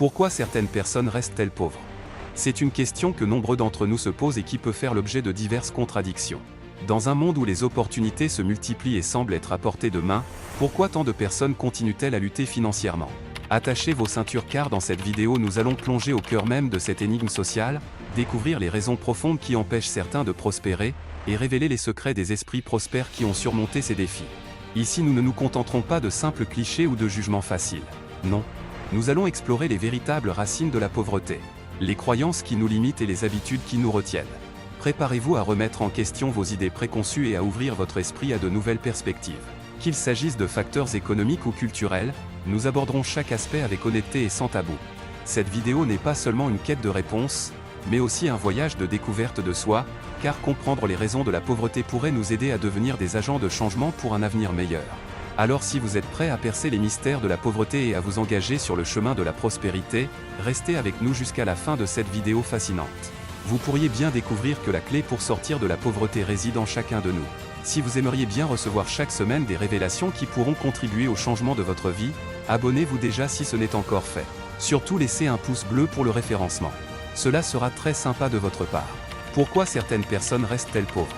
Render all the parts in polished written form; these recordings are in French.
Pourquoi certaines personnes restent-elles pauvres? C'est une question que nombre d'entre nous se posent et qui peut faire l'objet de diverses contradictions. Dans un monde où les opportunités se multiplient et semblent être à portée de main, pourquoi tant de personnes continuent-elles à lutter financièrement? Attachez vos ceintures car dans cette vidéo nous allons plonger au cœur même de cette énigme sociale, découvrir les raisons profondes qui empêchent certains de prospérer, et révéler les secrets des esprits prospères qui ont surmonté ces défis. Ici nous ne nous contenterons pas de simples clichés ou de jugements faciles. Non. Nous allons explorer les véritables racines de la pauvreté, les croyances qui nous limitent et les habitudes qui nous retiennent. Préparez-vous à remettre en question vos idées préconçues et à ouvrir votre esprit à de nouvelles perspectives. Qu'il s'agisse de facteurs économiques ou culturels, nous aborderons chaque aspect avec honnêteté et sans tabou. Cette vidéo n'est pas seulement une quête de réponses, mais aussi un voyage de découverte de soi, car comprendre les raisons de la pauvreté pourrait nous aider à devenir des agents de changement pour un avenir meilleur. Alors si vous êtes prêts à percer les mystères de la pauvreté et à vous engager sur le chemin de la prospérité, restez avec nous jusqu'à la fin de cette vidéo fascinante. Vous pourriez bien découvrir que la clé pour sortir de la pauvreté réside en chacun de nous. Si vous aimeriez bien recevoir chaque semaine des révélations qui pourront contribuer au changement de votre vie, abonnez-vous déjà si ce n'est encore fait. Surtout laissez un pouce bleu pour le référencement. Cela sera très sympa de votre part. Pourquoi certaines personnes restent-elles pauvres?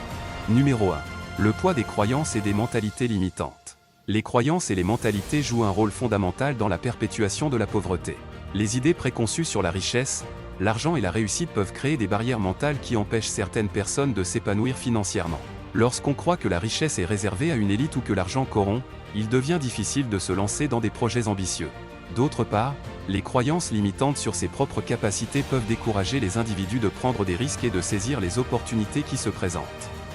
Numéro 1. Le poids des croyances et des mentalités limitantes. Les croyances et les mentalités jouent un rôle fondamental dans la perpétuation de la pauvreté. Les idées préconçues sur la richesse, l'argent et la réussite peuvent créer des barrières mentales qui empêchent certaines personnes de s'épanouir financièrement. Lorsqu'on croit que la richesse est réservée à une élite ou que l'argent corrompt, il devient difficile de se lancer dans des projets ambitieux. D'autre part, les croyances limitantes sur ses propres capacités peuvent décourager les individus de prendre des risques et de saisir les opportunités qui se présentent.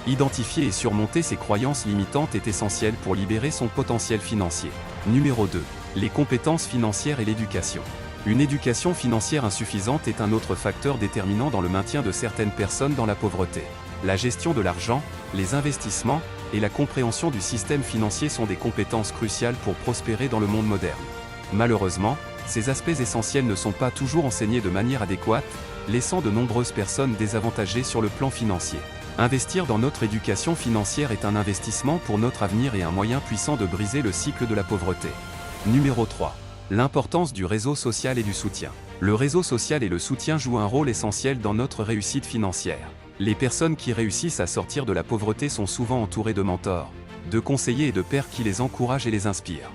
Identifier et surmonter ces croyances limitantes est essentiel pour libérer son potentiel financier. Numéro 2. Les compétences financières et l'éducation. Une éducation financière insuffisante est un autre facteur déterminant dans le maintien de certaines personnes dans la pauvreté. La gestion de l'argent, les investissements, et la compréhension du système financier sont des compétences cruciales pour prospérer dans le monde moderne. Malheureusement, ces aspects essentiels ne sont pas toujours enseignés de manière adéquate, laissant de nombreuses personnes désavantagées sur le plan financier. Investir dans notre éducation financière est un investissement pour notre avenir et un moyen puissant de briser le cycle de la pauvreté. Numéro 3. L'importance du réseau social et du soutien. Le réseau social et le soutien jouent un rôle essentiel dans notre réussite financière. Les personnes qui réussissent à sortir de la pauvreté sont souvent entourées de mentors, de conseillers et de pairs qui les encouragent et les inspirent.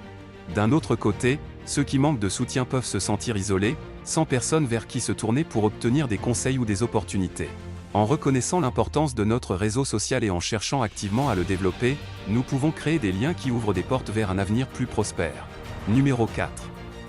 D'un autre côté, ceux qui manquent de soutien peuvent se sentir isolés, sans personne vers qui se tourner pour obtenir des conseils ou des opportunités. En reconnaissant l'importance de notre réseau social et en cherchant activement à le développer, nous pouvons créer des liens qui ouvrent des portes vers un avenir plus prospère. Numéro 4.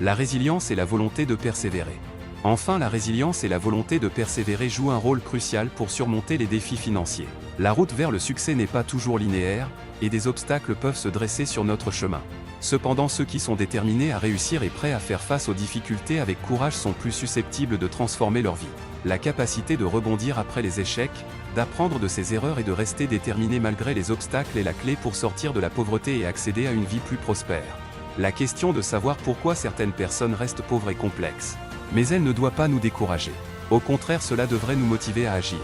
La résilience et la volonté de persévérer. Enfin, la résilience et la volonté de persévérer jouent un rôle crucial pour surmonter les défis financiers. La route vers le succès n'est pas toujours linéaire, et des obstacles peuvent se dresser sur notre chemin. Cependant, ceux qui sont déterminés à réussir et prêts à faire face aux difficultés avec courage sont plus susceptibles de transformer leur vie. La capacité de rebondir après les échecs, d'apprendre de ses erreurs et de rester déterminé malgré les obstacles est la clé pour sortir de la pauvreté et accéder à une vie plus prospère. La question de savoir pourquoi certaines personnes restent pauvres est complexe. Mais elle ne doit pas nous décourager. Au contraire, cela devrait nous motiver à agir.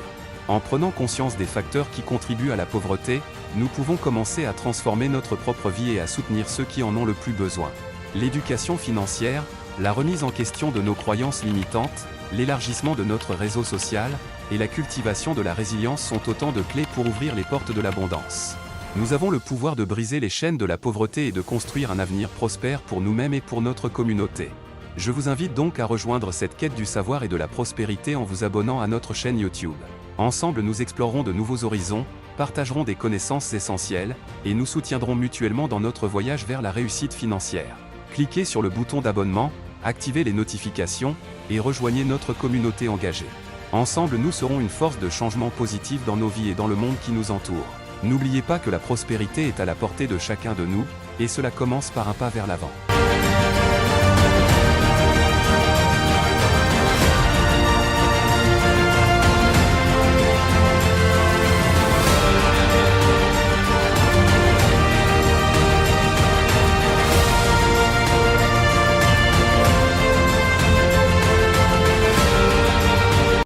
En prenant conscience des facteurs qui contribuent à la pauvreté, nous pouvons commencer à transformer notre propre vie et à soutenir ceux qui en ont le plus besoin. L'éducation financière, la remise en question de nos croyances limitantes, l'élargissement de notre réseau social, et la cultivation de la résilience sont autant de clés pour ouvrir les portes de l'abondance. Nous avons le pouvoir de briser les chaînes de la pauvreté et de construire un avenir prospère pour nous-mêmes et pour notre communauté. Je vous invite donc à rejoindre cette quête du savoir et de la prospérité en vous abonnant à notre chaîne YouTube. Ensemble nous explorerons de nouveaux horizons, partagerons des connaissances essentielles, et nous soutiendrons mutuellement dans notre voyage vers la réussite financière. Cliquez sur le bouton d'abonnement, activez les notifications, et rejoignez notre communauté engagée. Ensemble nous serons une force de changement positif dans nos vies et dans le monde qui nous entoure. N'oubliez pas que la prospérité est à la portée de chacun de nous, et cela commence par un pas vers l'avant.